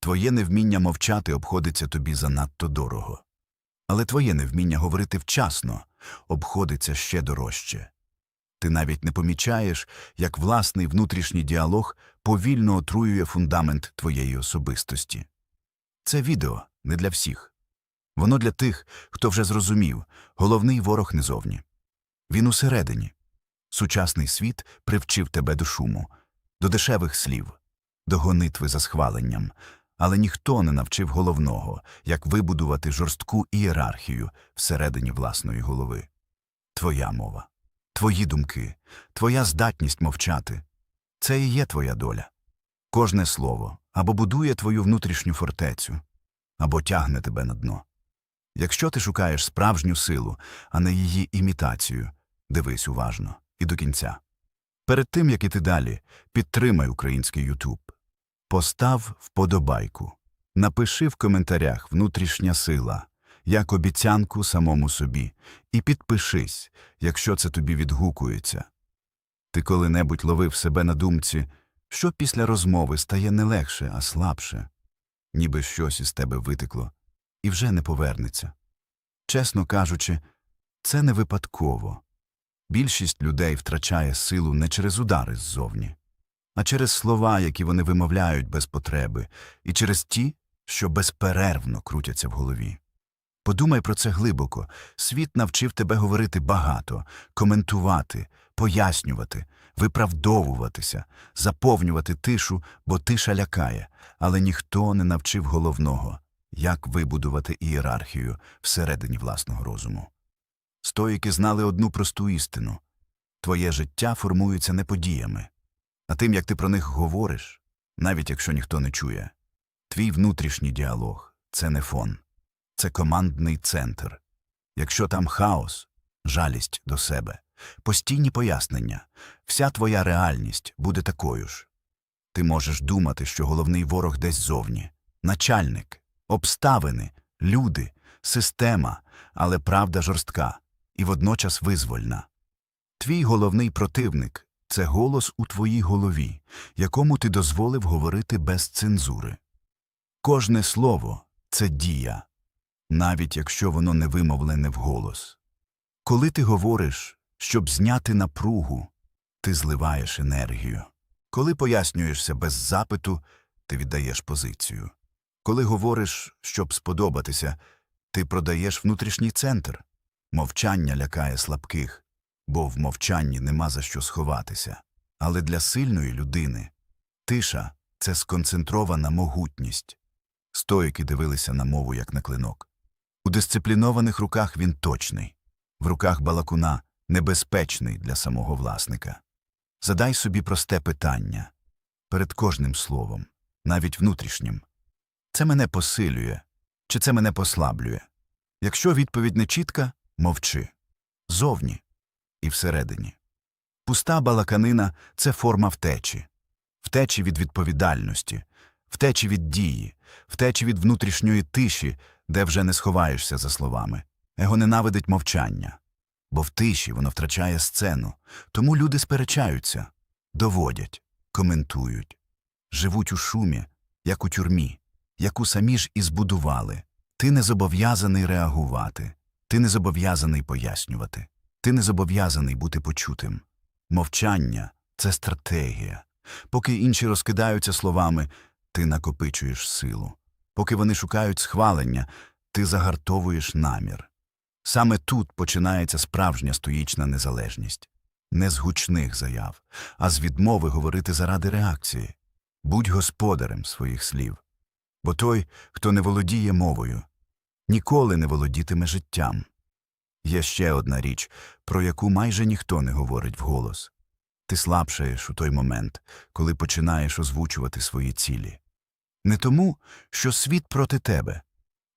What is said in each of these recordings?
Твоє невміння мовчати обходиться тобі занадто дорого. Але твоє невміння говорити вчасно обходиться ще дорожче. Ти навіть не помічаєш, як власний внутрішній діалог повільно отруює фундамент твоєї особистості. Це відео не для всіх. Воно для тих, хто вже зрозумів, головний ворог не зовні. Він усередині. Сучасний світ привчив тебе до шуму, до дешевих слів, до гонитви за схваленням, але ніхто не навчив головного, як вибудувати жорстку ієрархію всередині власної голови. Твоя мова, твої думки, твоя здатність мовчати – це і є твоя доля. Кожне слово або будує твою внутрішню фортецю, або тягне тебе на дно. Якщо ти шукаєш справжню силу, а не її імітацію, дивись уважно і до кінця. Перед тим, як іти далі, підтримай український Ютуб. Постав вподобайку. Напиши в коментарях «Внутрішня сила» як обіцянку самому собі і підпишись, якщо це тобі відгукується. Ти коли-небудь ловив себе на думці, що після розмови стає не легше, а слабше, ніби щось із тебе витекло і вже не повернеться. Чесно кажучи, це не випадково. Більшість людей втрачає силу не через удари ззовні, а через слова, які вони вимовляють без потреби, і через ті, що безперервно крутяться в голові. Подумай про це глибоко. Світ навчив тебе говорити багато, коментувати, пояснювати, виправдовуватися, заповнювати тишу, бо тиша лякає, але ніхто не навчив головного – як вибудувати ієрархію всередині власного розуму. Стоїки знали одну просту істину – твоє життя формується не подіями, а тим, як ти про них говориш, навіть якщо ніхто не чує. Твій внутрішній діалог – це не фон, це командний центр. Якщо там хаос, жалість до себе, постійні пояснення, вся твоя реальність буде такою ж. Ти можеш думати, що головний ворог десь зовні – начальник, обставини, люди, система, але правда жорстка і водночас визвольна. Твій головний противник – це голос у твоїй голові, якому ти дозволив говорити без цензури. Кожне слово – це дія, навіть якщо воно не вимовлене вголос. Коли ти говориш, щоб зняти напругу, ти зливаєш енергію. Коли пояснюєшся без запиту, ти віддаєш позицію. Коли говориш, щоб сподобатися, ти продаєш внутрішній центр. Мовчання лякає слабких, бо в мовчанні нема за що сховатися. Але для сильної людини тиша – це сконцентрована могутність. Стоїки дивилися на мову як на клинок. У дисциплінованих руках він точний, в руках балакуна – небезпечний для самого власника. Задай собі просте питання перед кожним словом, навіть внутрішнім. Це мене посилює, чи це мене послаблює? Якщо відповідь не чітка – мовчи. Зовні і всередині. Пуста балаканина – це форма втечі. Втечі від відповідальності, втечі від дії, втечі від внутрішньої тиші, де вже не сховаєшся за словами. Его ненавидить мовчання. Бо в тиші воно втрачає сцену. Тому люди сперечаються, доводять, коментують. Живуть у шумі, як у тюрмі, яку самі ж і збудували. Ти не зобов'язаний реагувати, ти не зобов'язаний пояснювати, ти не зобов'язаний бути почутим. Мовчання – це стратегія. Поки інші розкидаються словами, ти накопичуєш силу. Поки вони шукають схвалення, ти загартовуєш намір. Саме тут починається справжня стоїчна незалежність. Не з гучних заяв, а з відмови говорити заради реакції. Будь господарем своїх слів. Бо той, хто не володіє мовою, ніколи не володітиме життям. Є ще одна річ, про яку майже ніхто не говорить вголос. Ти слабшаєш у той момент, коли починаєш озвучувати свої цілі. Не тому, що світ проти тебе,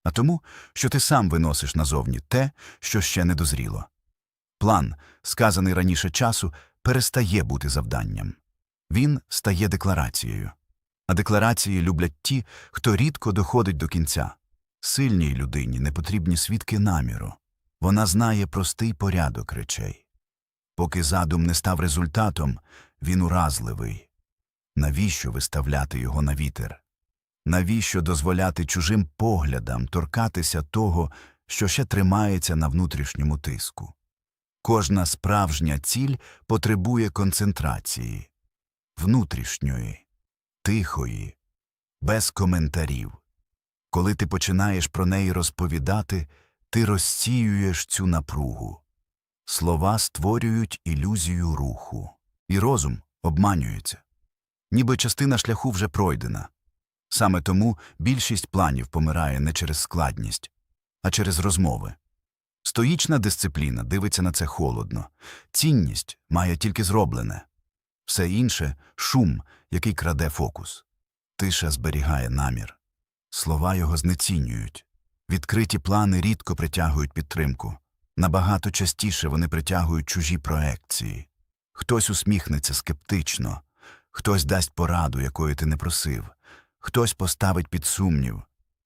а тому, що ти сам виносиш назовні те, що ще не дозріло. План, сказаний раніше часу, перестає бути завданням. Він стає декларацією. А декларації люблять ті, хто рідко доходить до кінця. Сильній людині не потрібні свідки наміру. Вона знає простий порядок речей. Поки задум не став результатом, він уразливий. Навіщо виставляти його на вітер? Навіщо дозволяти чужим поглядам торкатися того, що ще тримається на внутрішньому тиску? Кожна справжня ціль потребує концентрації, внутрішньої, тихої, без коментарів. Коли ти починаєш про неї розповідати, ти розсіюєш цю напругу. Слова створюють ілюзію руху, і розум обманюється. Ніби частина шляху вже пройдена. Саме тому більшість планів помирає не через складність, а через розмови. Стоїчна дисципліна дивиться на це холодно. Цінність має тільки зроблене. Все інше – шум, який краде фокус. Тиша зберігає намір. Слова його знецінюють. Відкриті плани рідко притягують підтримку. Набагато частіше вони притягують чужі проекції. Хтось усміхнеться скептично, хтось дасть пораду, якої ти не просив, хтось поставить під сумнів.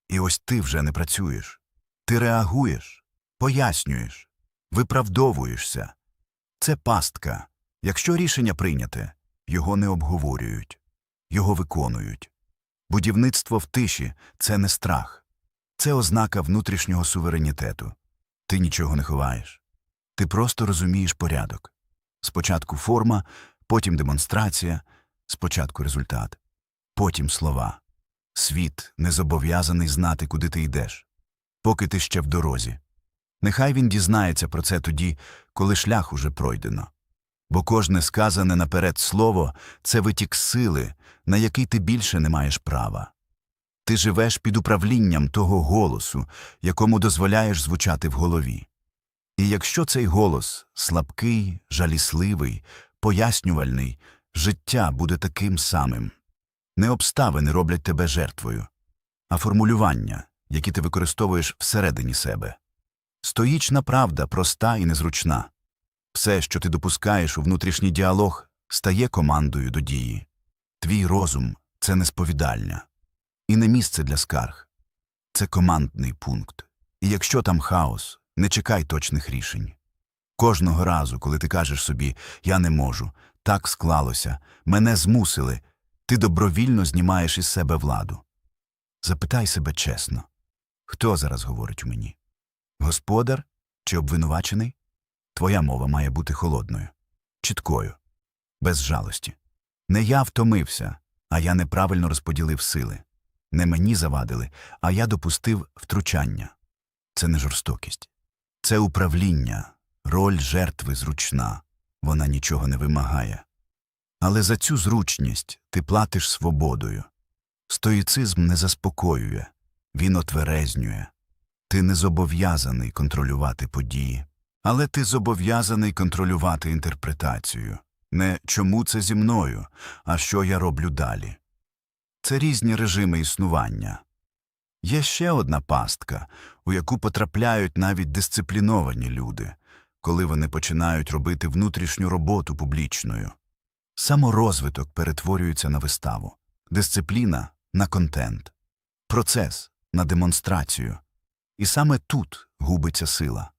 І ось ти вже не працюєш. Ти реагуєш, пояснюєш, виправдовуєшся. Це пастка. Якщо рішення прийняте, його не обговорюють, його виконують. Будівництво в тиші – це не страх. Це ознака внутрішнього суверенітету. Ти нічого не ховаєш. Ти просто розумієш порядок. Спочатку форма, потім демонстрація, спочатку результат, потім слова. Світ не зобов'язаний знати, куди ти йдеш, поки ти ще в дорозі. Нехай він дізнається про це тоді, коли шлях уже пройдено. Бо кожне сказане наперед слово – це витік сили, на який ти більше не маєш права. Ти живеш під управлінням того голосу, якому дозволяєш звучати в голові. І якщо цей голос слабкий, жалісливий, пояснювальний, життя буде таким самим. Не обставини роблять тебе жертвою, а формулювання, які ти використовуєш всередині себе. Стоїчна правда проста і незручна. Все, що ти допускаєш у внутрішній діалог, стає командою до дії. Твій розум – це не сповідальня. І не місце для скарг. Це командний пункт. І якщо там хаос, не чекай точних рішень. Кожного разу, коли ти кажеш собі «я не можу», «так склалося», «мене змусили», ти добровільно знімаєш із себе владу. Запитай себе чесно. Хто зараз говорить у мені? Господар чи обвинувачений? Твоя мова має бути холодною, чіткою, без жалості. Не я втомився, а я неправильно розподілив сили. Не мені завадили, а я допустив втручання. Це не жорстокість. Це управління. Роль жертви зручна. Вона нічого не вимагає. Але за цю зручність ти платиш свободою. Стоїцизм не заспокоює. Він отверезнює. Ти не зобов'язаний контролювати події. Але ти зобов'язаний контролювати інтерпретацію. Не «чому це зі мною», а «що я роблю далі». Це різні режими існування. Є ще одна пастка, у яку потрапляють навіть дисципліновані люди, коли вони починають робити внутрішню роботу публічною. Саморозвиток перетворюється на виставу, дисципліна – на контент, процес – на демонстрацію. І саме тут губиться сила.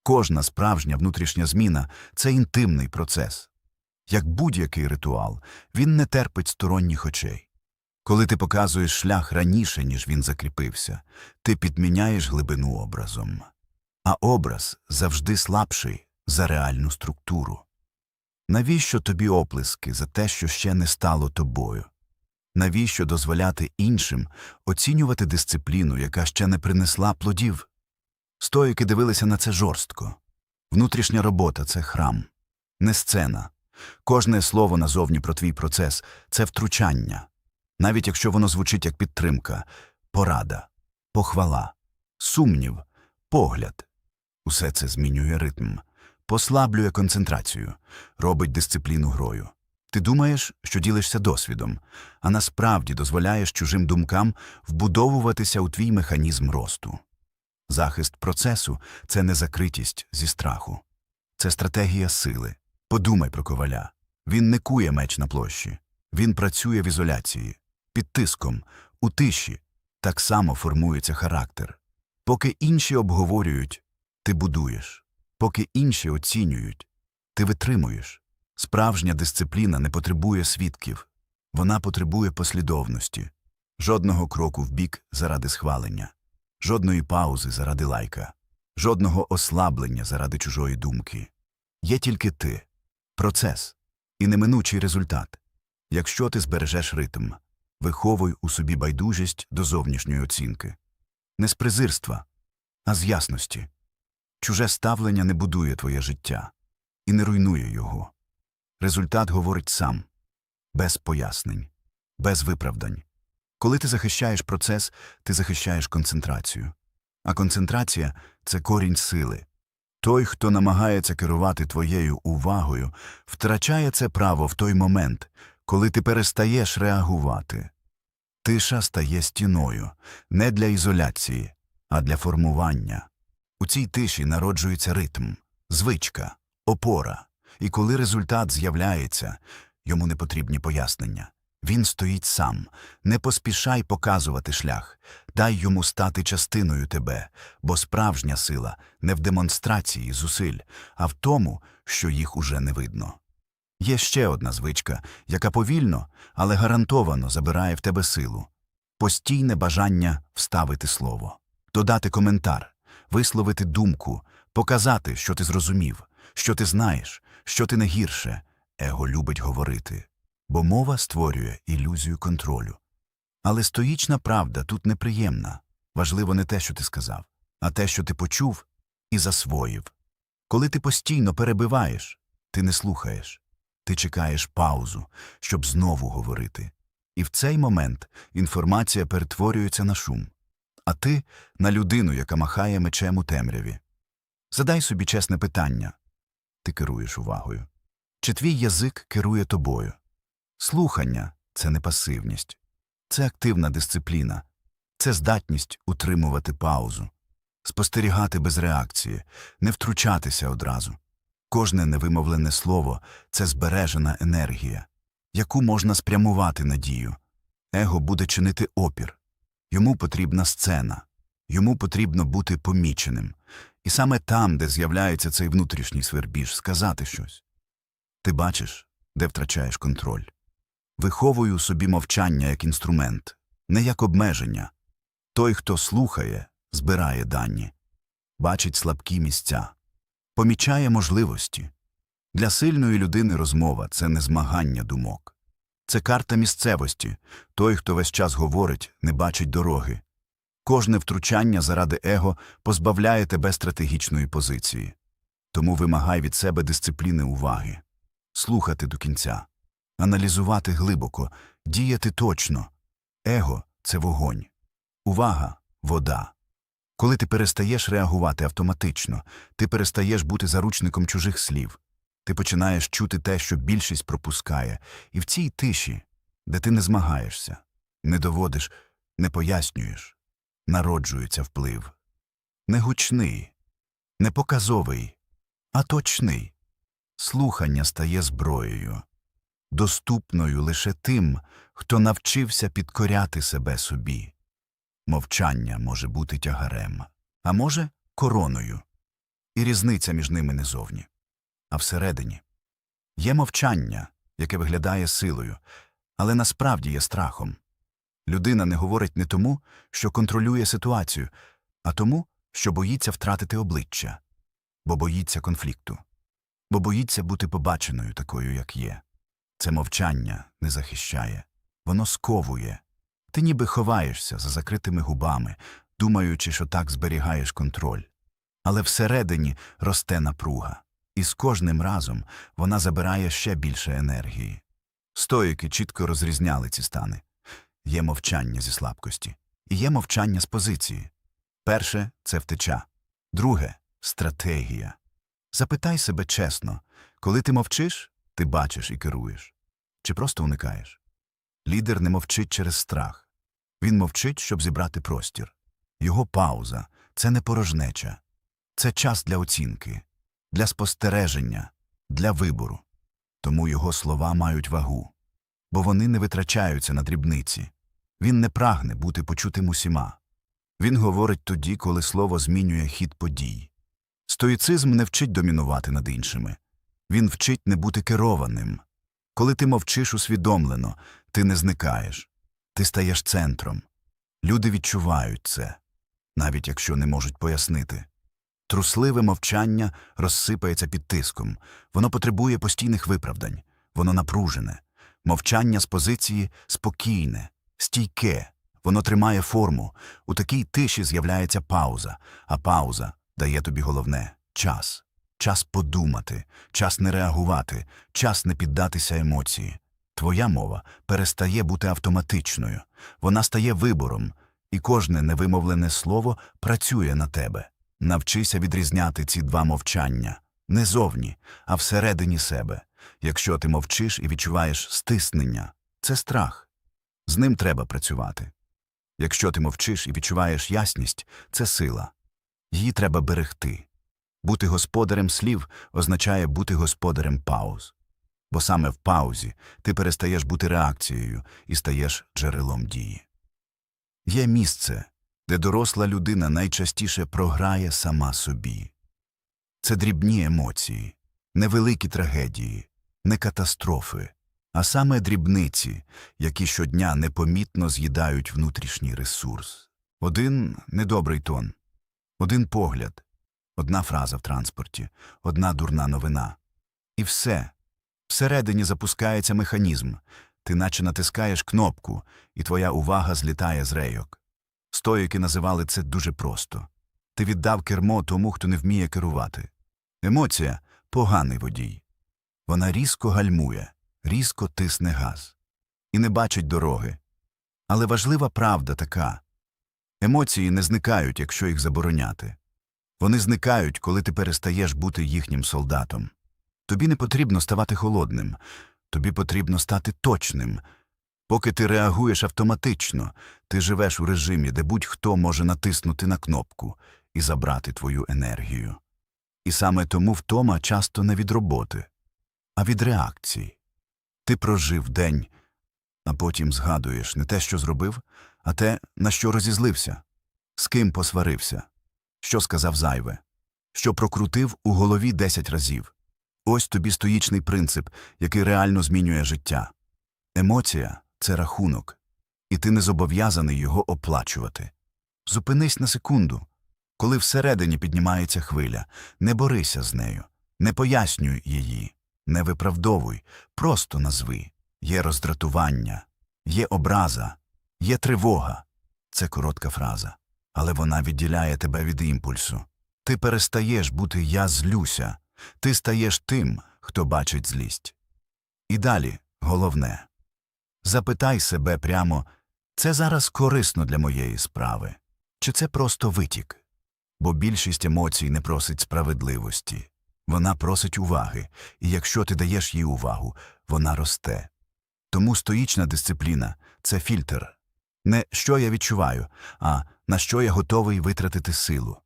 Кожна справжня внутрішня зміна – це інтимний процес. Як будь-який ритуал, він не терпить сторонніх очей. Коли ти показуєш шлях раніше, ніж він закріпився, ти підміняєш глибину образом. А образ завжди слабший за реальну структуру. Навіщо тобі оплески за те, що ще не стало тобою? Навіщо дозволяти іншим оцінювати дисципліну, яка ще не принесла плодів? Стоїки дивилися на це жорстко. Внутрішня робота – це храм, не сцена. Кожне слово назовні про твій процес – це втручання. Навіть якщо воно звучить як підтримка, порада, похвала, сумнів, погляд. Усе це змінює ритм, послаблює концентрацію, робить дисципліну грою. Ти думаєш, що ділишся досвідом, а насправді дозволяєш чужим думкам вбудовуватися у твій механізм росту. Захист процесу – це не закритість зі страху. Це стратегія сили. Подумай про коваля. Він не кує меч на площі. Він працює в ізоляції. Під тиском, у тиші. Так само формується характер. Поки інші обговорюють, ти будуєш. Поки інші оцінюють, ти витримуєш. Справжня дисципліна не потребує свідків. Вона потребує послідовності. Жодного кроку вбік заради схвалення, жодної паузи заради лайка, жодного ослаблення заради чужої думки. Є тільки ти, процес і неминучий результат. Якщо ти збережеш ритм, виховуй у собі байдужість до зовнішньої оцінки. Не з презирства, а з ясності. Чуже ставлення не будує твоє життя і не руйнує його. Результат говорить сам, без пояснень, без виправдань. Коли ти захищаєш процес, ти захищаєш концентрацію. А концентрація – це корінь сили. Той, хто намагається керувати твоєю увагою, втрачає це право в той момент, коли ти перестаєш реагувати. Тиша стає стіною не для ізоляції, а для формування. У цій тиші народжується ритм, звичка, опора. І коли результат з'являється, йому не потрібні пояснення. Він стоїть сам. Не поспішай показувати шлях. Дай йому стати частиною тебе, бо справжня сила не в демонстрації зусиль, а в тому, що їх уже не видно. Є ще одна звичка, яка повільно, але гарантовано забирає в тебе силу. Постійне бажання вставити слово, додати коментар, висловити думку, показати, що ти зрозумів, що ти знаєш, що ти не гірше. Его любить говорити, бо мова створює ілюзію контролю. Але стоїчна правда тут неприємна. Важливо не те, що ти сказав, а те, що ти почув і засвоїв. Коли ти постійно перебиваєш, ти не слухаєш. Ти чекаєш паузу, щоб знову говорити. І в цей момент інформація перетворюється на шум. А ти – на людину, яка махає мечем у темряві. Задай собі чесне питання. Ти керуєш увагою? Чи твій язик керує тобою? Слухання – це не пасивність. Це активна дисципліна. Це здатність утримувати паузу. Спостерігати без реакції, не втручатися одразу. Кожне невимовлене слово – це збережена енергія, яку можна спрямувати на дію. Его буде чинити опір. Йому потрібна сцена. Йому потрібно бути поміченим. І саме там, де з'являється цей внутрішній свербіж, сказати щось. Ти бачиш, де втрачаєш контроль. Виховуй у собі мовчання як інструмент, не як обмеження. Той, хто слухає, збирає дані, бачить слабкі місця, помічає можливості. Для сильної людини розмова – це не змагання думок. Це карта місцевості. Той, хто весь час говорить, не бачить дороги. Кожне втручання заради его позбавляє тебе стратегічної позиції. Тому вимагай від себе дисципліни уваги. Слухати до кінця, аналізувати глибоко, діяти точно. Его – це вогонь. Увага – вода. Коли ти перестаєш реагувати автоматично, ти перестаєш бути заручником чужих слів. Ти починаєш чути те, що більшість пропускає. І в цій тиші, де ти не змагаєшся, не доводиш, не пояснюєш, народжується вплив. Не гучний, не показовий, а точний. Слухання стає зброєю, доступною лише тим, хто навчився підкоряти себе собі. Мовчання може бути тягарем, а може – короною. І різниця між ними не зовні, а всередині. Є мовчання, яке виглядає силою, але насправді є страхом. Людина не говорить не тому, що контролює ситуацію, а тому, що боїться втратити обличчя, бо боїться конфлікту, бо боїться бути побаченою такою, як є. Це мовчання не захищає, воно сковує. Ти ніби ховаєшся за закритими губами, думаючи, що так зберігаєш контроль. Але всередині росте напруга, і з кожним разом вона забирає ще більше енергії. Стоїки чітко розрізняли ці стани. Є мовчання зі слабкості, і є мовчання з позиції. Перше – це втеча. Друге – стратегія. Запитай себе чесно, коли ти мовчиш, ти бачиш і керуєш. Чи просто уникаєш? Лідер не мовчить через страх. Він мовчить, щоб зібрати простір. Його пауза – це не порожнеча. Це час для оцінки, для спостереження, для вибору. Тому його слова мають вагу. Бо вони не витрачаються на дрібниці. Він не прагне бути почутим усіма. Він говорить тоді, коли слово змінює хід подій. Стоїцизм не вчить домінувати над іншими. Він вчить не бути керованим. Коли ти мовчиш усвідомлено, ти не зникаєш. Ти стаєш центром. Люди відчувають це, навіть якщо не можуть пояснити. Трусливе мовчання розсипається під тиском. Воно потребує постійних виправдань. Воно напружене. Мовчання з позиції спокійне, стійке. Воно тримає форму. У такій тиші з'являється пауза. А пауза дає тобі головне – час. Час подумати, час не реагувати, час не піддатися емоції. Твоя мова перестає бути автоматичною. Вона стає вибором, і кожне невимовлене слово працює на тебе. Навчися відрізняти ці два мовчання. Не зовні, а всередині себе. Якщо ти мовчиш і відчуваєш стиснення – це страх. З ним треба працювати. Якщо ти мовчиш і відчуваєш ясність – це сила. Її треба берегти. Бути господарем слів означає бути господарем пауз. Бо саме в паузі ти перестаєш бути реакцією і стаєш джерелом дії. Є місце, де доросла людина найчастіше програє сама собі. Це дрібні емоції, невеликі трагедії, не катастрофи, а саме дрібниці, які щодня непомітно з'їдають внутрішній ресурс. Один недобрий тон, один погляд, одна фраза в транспорті, одна дурна новина. І все. Всередині запускається механізм. Ти наче натискаєш кнопку, і твоя увага злітає з рейок. Стоїки називали це дуже просто. Ти віддав кермо тому, хто не вміє керувати. Емоція – поганий водій. Вона різко гальмує, різко тисне газ. І не бачить дороги. Але важлива правда така. Емоції не зникають, якщо їх забороняти. Вони зникають, коли ти перестаєш бути їхнім солдатом. Тобі не потрібно ставати холодним. Тобі потрібно стати точним. Поки ти реагуєш автоматично, ти живеш у режимі, де будь-хто може натиснути на кнопку і забрати твою енергію. І саме тому втома часто не від роботи, а від реакцій. Ти прожив день, а потім згадуєш не те, що зробив, а те, на що розізлився, з ким посварився, що сказав зайве, що прокрутив у голові 10 разів. Ось тобі стоїчний принцип, який реально змінює життя. Емоція – це рахунок, і ти не зобов'язаний його оплачувати. Зупинись на секунду. Коли всередині піднімається хвиля, не борися з нею, не пояснюй її, не виправдовуй, просто назви. Є роздратування, є образа, є тривога. Це коротка фраза, але вона відділяє тебе від імпульсу. Ти перестаєш бути «я злюся», ти стаєш тим, хто бачить злість. І далі, головне. Запитай себе прямо, це зараз корисно для моєї справи? Чи це просто витік? Бо більшість емоцій не просить справедливості. Вона просить уваги, і якщо ти даєш їй увагу, вона росте. Тому стоїчна дисципліна – це фільтр. Не «що я відчуваю», а «на що я готовий витратити силу».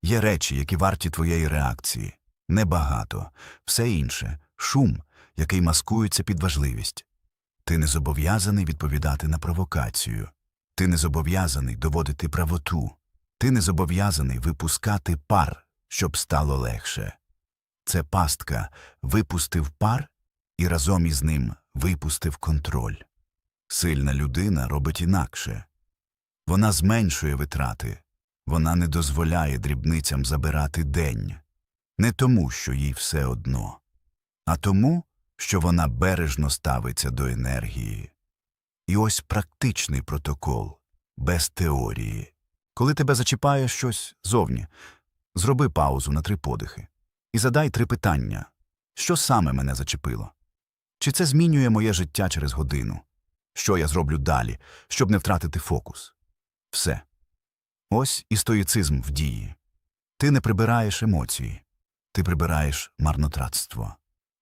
Є речі, які варті твоєї реакції. Небагато. Все інше – шум, який маскується під важливість. Ти не зобов'язаний відповідати на провокацію. Ти не зобов'язаний доводити правоту. Ти не зобов'язаний випускати пар, щоб стало легше. Це пастка. Випустив пар і разом із ним випустив контроль. Сильна людина робить інакше. Вона зменшує витрати. Вона не дозволяє дрібницям забирати день. Не тому, що їй все одно, а тому, що вона бережно ставиться до енергії. І ось практичний протокол, без теорії. Коли тебе зачіпає щось зовні, зроби паузу на 3 подихи і задай 3 питання. Що саме мене зачепило? Чи це змінює моє життя через годину? Що я зроблю далі, щоб не втратити фокус? Все. Ось і стоїцизм в дії. Ти не прибираєш емоції. Ти прибираєш марнотратство.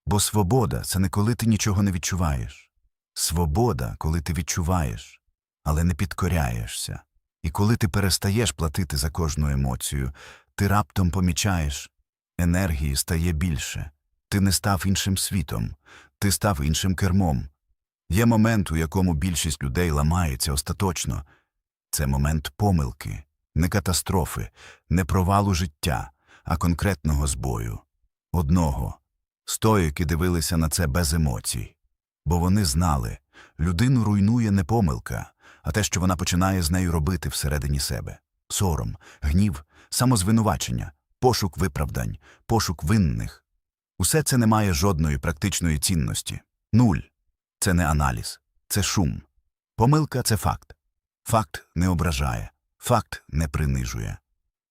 Бо свобода – це не коли ти нічого не відчуваєш. Свобода – коли ти відчуваєш, але не підкоряєшся. І коли ти перестаєш платити за кожну емоцію, ти раптом помічаєш – енергії стає більше. Ти не став іншим світом, ти став іншим кермом. Є момент, у якому більшість людей ламається остаточно. Це момент помилки, не катастрофи, не провалу життя, а конкретного збою. Одного. Стоїки дивилися на це без емоцій. Бо вони знали, людину руйнує не помилка, а те, що вона починає з нею робити всередині себе. Сором, гнів, самозвинувачення, пошук виправдань, пошук винних. Усе це не має жодної практичної цінності. Нуль. Це не аналіз, це шум. Помилка – це факт. Факт не ображає, факт не принижує.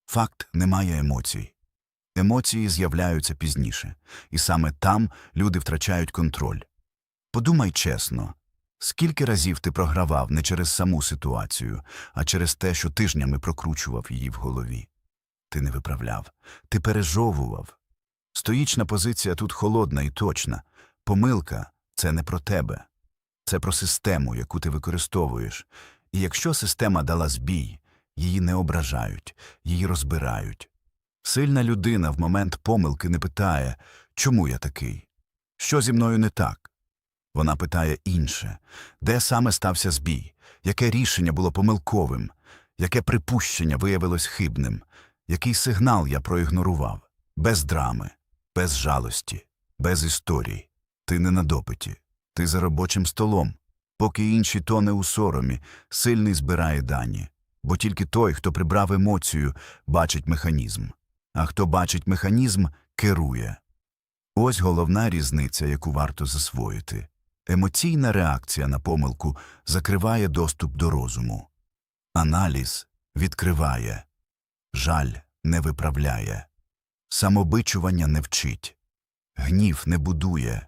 Факт не має емоцій. Емоції з'являються пізніше, і саме там люди втрачають контроль. Подумай чесно, скільки разів ти програвав не через саму ситуацію, а через те, що тижнями прокручував її в голові. Ти не виправляв, ти пережовував. Стоїчна позиція тут холодна і точна. Помилка – це не про тебе. Це про систему, яку ти використовуєш. І якщо система дала збій, її не ображають, її розбирають. Сильна людина в момент помилки не питає, чому я такий? Що зі мною не так? Вона питає інше. Де саме стався збій? Яке рішення було помилковим? Яке припущення виявилось хибним? Який сигнал я проігнорував? Без драми, без жалості, без історій. Ти не на допиті. Ти за робочим столом. Поки інші тоне у соромі, сильний збирає дані. Бо тільки той, хто прибрав емоцію, бачить механізм. А хто бачить механізм, керує. Ось головна різниця, яку варто засвоїти. Емоційна реакція на помилку закриває доступ до розуму. Аналіз відкриває. Жаль не виправляє. Самобичування не вчить. Гнів не будує.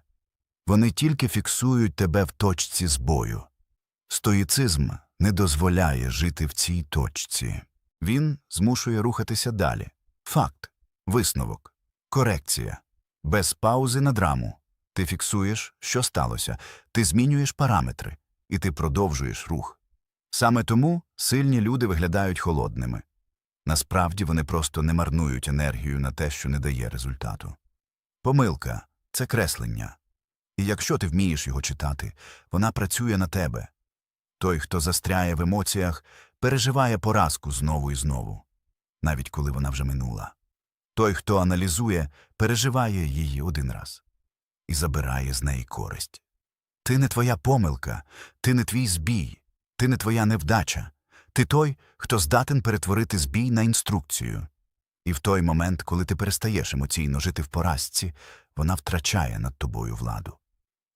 Вони тільки фіксують тебе в точці збою. Стоїцизм не дозволяє жити в цій точці. Він змушує рухатися далі. Факт, висновок, корекція. Без паузи на драму. Ти фіксуєш, що сталося, ти змінюєш параметри, і ти продовжуєш рух. Саме тому сильні люди виглядають холодними. Насправді вони просто не марнують енергію на те, що не дає результату. Помилка – це креслення. І якщо ти вмієш його читати, вона працює на тебе. Той, хто застряє в емоціях, переживає поразку знову і знову, навіть коли вона вже минула. Той, хто аналізує, переживає її один раз і забирає з неї користь. Ти не твоя помилка, ти не твій збій, ти не твоя невдача. Ти той, хто здатен перетворити збій на інструкцію. І в той момент, коли ти перестаєш емоційно жити в поразці, вона втрачає над тобою владу.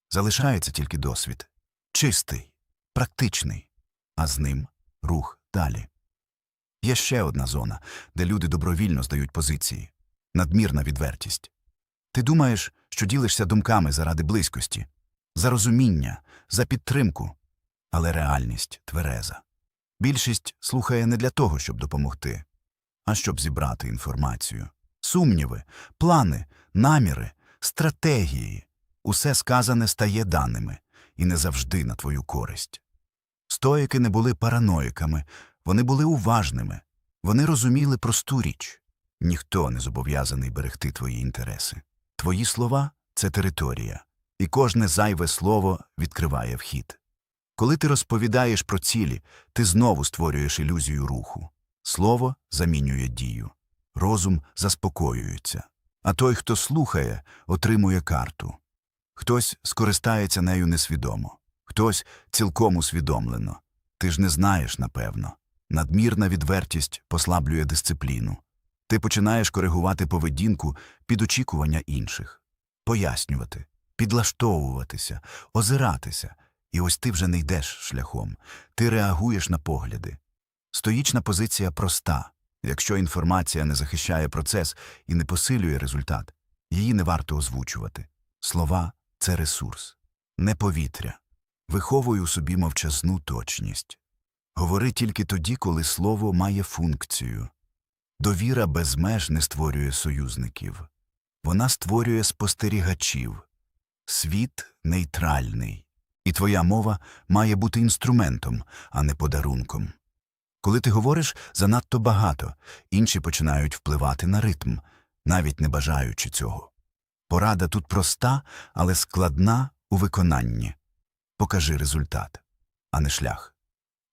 Залишається тільки досвід. Чистий, практичний, а з ним рух далі. Є ще одна зона, де люди добровільно здають позиції. Надмірна відвертість. Ти думаєш, що ділишся думками заради близькості, за розуміння, за підтримку. Але реальність твереза. Більшість слухає не для того, щоб допомогти, а щоб зібрати інформацію. Сумніви, плани, наміри, стратегії – усе сказане стає даними, і не завжди на твою користь. Стоїки не були параноїками, вони були уважними, вони розуміли просту річ. Ніхто не зобов'язаний берегти твої інтереси. Твої слова – це територія, і кожне зайве слово відкриває вхід. Коли ти розповідаєш про цілі, ти знову створюєш ілюзію руху. Слово замінює дію. Розум заспокоюється. А той, хто слухає, отримує карту. Хтось скористається нею несвідомо, хтось цілком усвідомлено. Ти ж не знаєш, напевно. Надмірна відвертість послаблює дисципліну. Ти починаєш коригувати поведінку під очікування інших. Пояснювати, підлаштовуватися, озиратися. І ось ти вже не йдеш шляхом. Ти реагуєш на погляди. Стоїчна позиція проста. Якщо інформація не захищає процес і не посилює результат, її не варто озвучувати. Слова – це ресурс, не повітря. Виховуй у собі мовчазну точність. Говори тільки тоді, коли слово має функцію. Довіра без меж не створює союзників. Вона створює спостерігачів. Світ нейтральний. І твоя мова має бути інструментом, а не подарунком. Коли ти говориш занадто багато, інші починають впливати на ритм, навіть не бажаючи цього. Порада тут проста, але складна у виконанні. Покажи результат, а не шлях.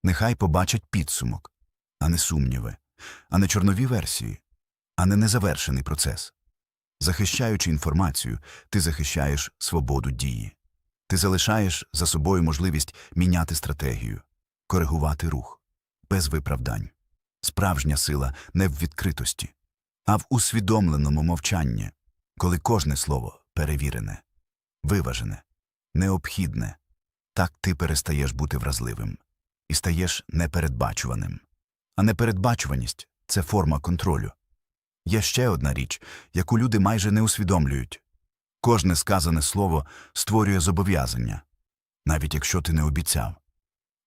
Нехай побачать підсумок, а не сумніви, а не чорнові версії, а не незавершений процес. Захищаючи інформацію, ти захищаєш свободу дії. Ти залишаєш за собою можливість міняти стратегію. коригувати рух, без виправдань. Справжня сила не в відкритості, а в усвідомленому мовчанні, коли кожне слово перевірене, виважене, необхідне. Так ти перестаєш бути вразливим і стаєш непередбачуваним. А непередбачуваність – це форма контролю. Є ще одна річ, яку люди майже не усвідомлюють. Кожне сказане слово створює зобов'язання, навіть якщо ти не обіцяв,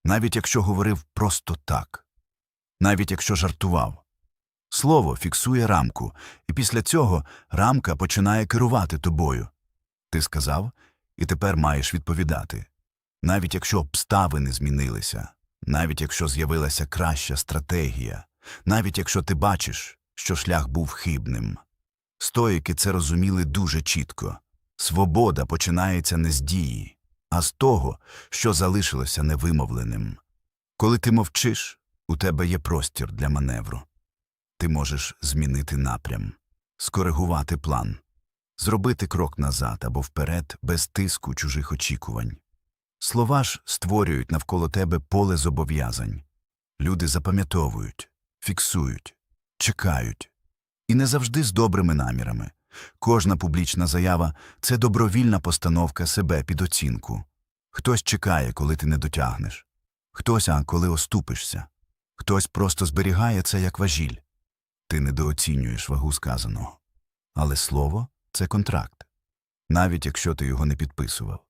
навіть якщо говорив просто так, навіть якщо жартував. Слово фіксує рамку, і після цього рамка починає керувати тобою. Ти сказав, і тепер маєш відповідати. Навіть якщо обставини змінилися, навіть якщо з'явилася краща стратегія, навіть якщо ти бачиш, що шлях був хибним. Стоїки це розуміли дуже чітко. Свобода починається не з дії, а з того, що залишилося невимовленим. Коли ти мовчиш, у тебе є простір для маневру. Ти можеш змінити напрям, скоригувати план, зробити крок назад або вперед без тиску чужих очікувань. Слова ж створюють навколо тебе поле зобов'язань. Люди запам'ятовують, фіксують, чекають. І не завжди з добрими намірами. Кожна публічна заява – це добровільна постановка себе під оцінку. Хтось чекає, коли ти не дотягнеш. Хтось, коли оступишся. Хтось просто зберігає це як важіль. Ти недооцінюєш вагу сказаного. Але слово – це контракт, навіть якщо ти його не підписував.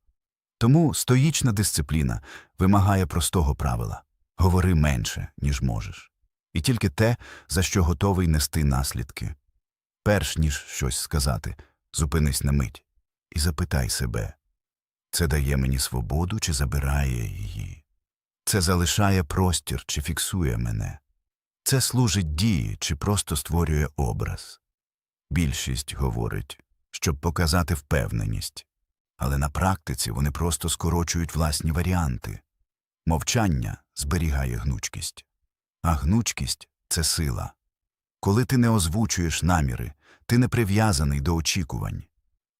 Тому стоїчна дисципліна вимагає простого правила – говори менше, ніж можеш. І тільки те, за що готовий нести наслідки. Перш ніж щось сказати, зупинись на мить і запитай себе – це дає мені свободу чи забирає її? Це залишає простір чи фіксує мене? Це служить дії чи просто створює образ? Більшість говорить, щоб показати впевненість. Але на практиці вони просто скорочують власні варіанти. Мовчання зберігає гнучкість. А гнучкість – це сила. Коли ти не озвучуєш наміри, ти не прив'язаний до очікувань.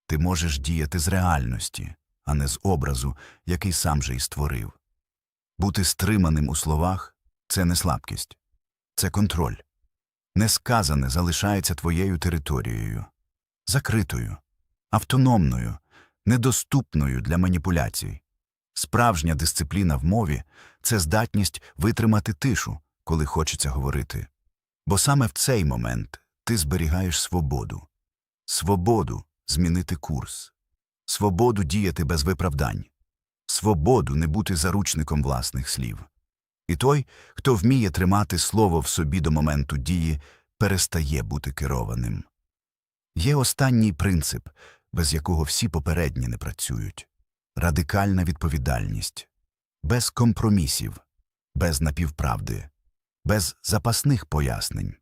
Ти можеш діяти з реальності, а не з образу, який сам же і створив. Бути стриманим у словах – це не слабкість. Це контроль. Несказане залишається твоєю територією. Закритою, автономною, недоступною для маніпуляцій. Справжня дисципліна в мові – це здатність витримати тишу, коли хочеться говорити. Бо саме в цей момент ти зберігаєш свободу. Свободу змінити курс. Свободу діяти без виправдань. Свободу не бути заручником власних слів. І той, хто вміє тримати слово в собі до моменту дії, перестає бути керованим. Є останній принцип, без якого всі попередні не працюють. Радикальна відповідальність. Без компромісів, без напівправди, без запасних пояснень.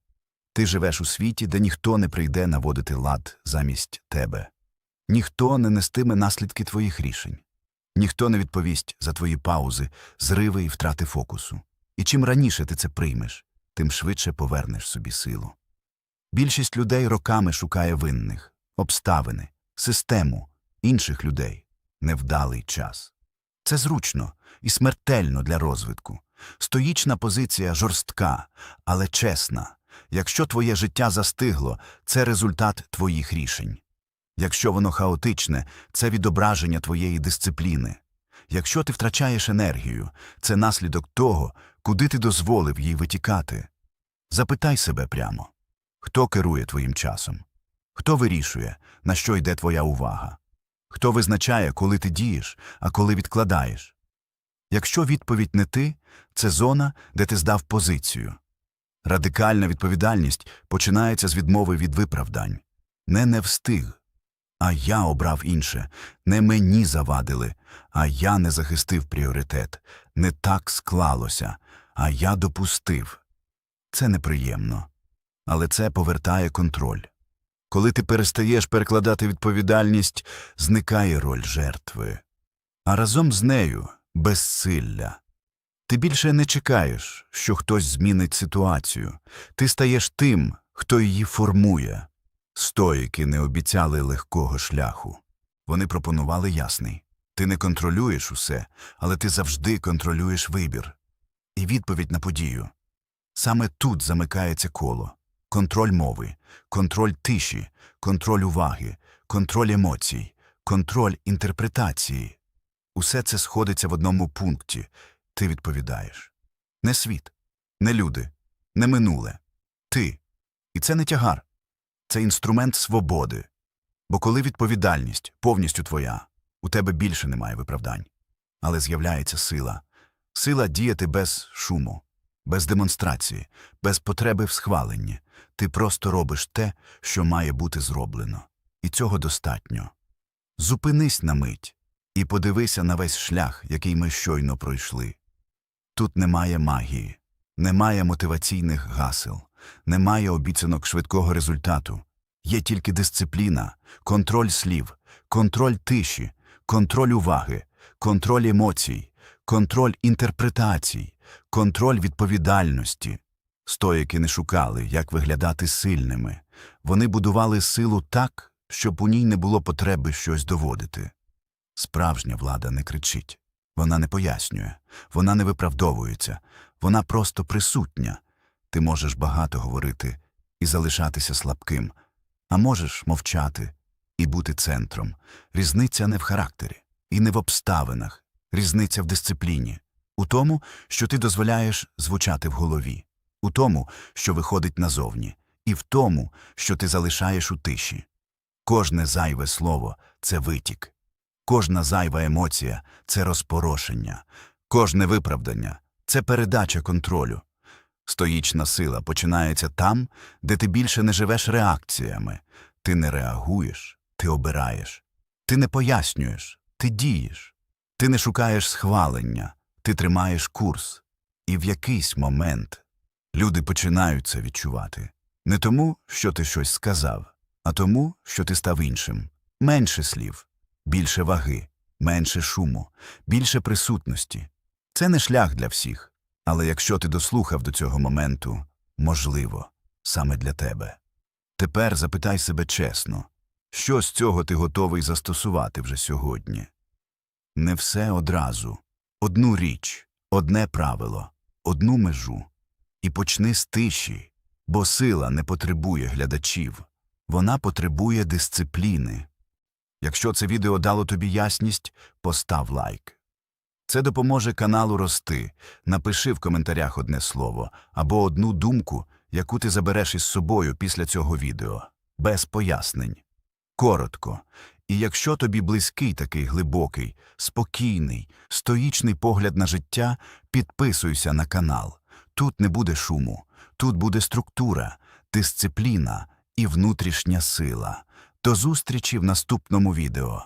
Ти живеш у світі, де ніхто не прийде наводити лад замість тебе. Ніхто не нестиме наслідки твоїх рішень. Ніхто не відповість за твої паузи, зриви і втрати фокусу. І чим раніше ти це приймеш, тим швидше повернеш собі силу. Більшість людей роками шукає винних, обставини, систему, інших людей, невдалий час. Це зручно і смертельно для розвитку. Стоїчна позиція жорстка, але чесна. Якщо твоє життя застигло, це результат твоїх рішень. Якщо воно хаотичне, це відображення твоєї дисципліни. Якщо ти втрачаєш енергію, це наслідок того, куди ти дозволив їй витікати. Запитай себе прямо. Хто керує твоїм часом? Хто вирішує, на що йде твоя увага? Хто визначає, коли ти дієш, а коли відкладаєш? Якщо відповідь не ти, це зона, де ти здав позицію. Радикальна відповідальність починається з відмови від виправдань. Не встиг. А я обрав інше. Не мені завадили, а я не захистив пріоритет. Не так склалося, а я допустив. Це неприємно. Але це повертає контроль. Коли ти перестаєш перекладати відповідальність, зникає роль жертви. А разом з нею – безсилля. Ти більше не чекаєш, що хтось змінить ситуацію. Ти стаєш тим, хто її формує. Стоїки не обіцяли легкого шляху. Вони пропонували ясний. Ти не контролюєш усе, але ти завжди контролюєш вибір. і відповідь на подію. Саме тут замикається коло. Контроль мови, контроль тиші, контроль уваги, контроль емоцій, контроль інтерпретації. Усе це сходиться в одному пункті. Ти відповідаєш. Не світ, не люди, не минуле. Ти. І це не тягар. Це інструмент свободи. Бо коли відповідальність повністю твоя, у тебе більше немає виправдань. Але з'являється сила. Сила діяти без шуму, без демонстрації, без потреби в схваленні. Ти просто робиш те, що має бути зроблено. І цього достатньо. Зупинись на мить і подивися на весь шлях, який ми щойно пройшли. Тут немає магії, немає мотиваційних гасел, немає обіцянок швидкого результату. Є тільки дисципліна, контроль слів, контроль тиші, контроль уваги, контроль емоцій, контроль інтерпретацій, контроль відповідальності. Стоїки не шукали, як виглядати сильними. Вони будували силу так, щоб у ній не було потреби щось доводити. Справжня влада не кричить, вона не пояснює, вона не виправдовується, вона просто присутня. Ти можеш багато говорити і залишатися слабким, а можеш мовчати і бути центром. Різниця не в характері і не в обставинах, різниця в дисципліні, у тому, що ти дозволяєш звучати в голові, у тому, що виходить назовні, і в тому, що ти залишаєш у тиші. Кожне зайве слово – це витік. Кожна зайва емоція – це розпорошення. Кожне виправдання – це передача контролю. Стоїчна сила починається там, де ти більше не живеш реакціями. Ти не реагуєш, ти обираєш. Ти не пояснюєш, ти дієш. Ти не шукаєш схвалення, ти тримаєш курс. І в якийсь момент люди починають це відчувати. Не тому, що ти щось сказав, а тому, що ти став іншим. Менше слів, більше ваги, менше шуму, більше присутності. Це не шлях для всіх, але якщо ти дослухав до цього моменту, можливо, саме для тебе. Тепер запитай себе чесно, що з цього ти готовий застосувати вже сьогодні? Не все одразу. Одну річ, одне правило, одну межу. І почни з тиші, бо сила не потребує глядачів. Вона потребує дисципліни. Якщо це відео дало тобі ясність, постав лайк. Це допоможе каналу рости. Напиши в коментарях одне слово або одну думку, яку ти забереш із собою після цього відео. Без пояснень. Коротко. І якщо тобі близький такий глибокий, спокійний, стоїчний погляд на життя, підписуйся на канал. Тут не буде шуму, тут буде структура, дисципліна і внутрішня сила. До зустрічі в наступному відео.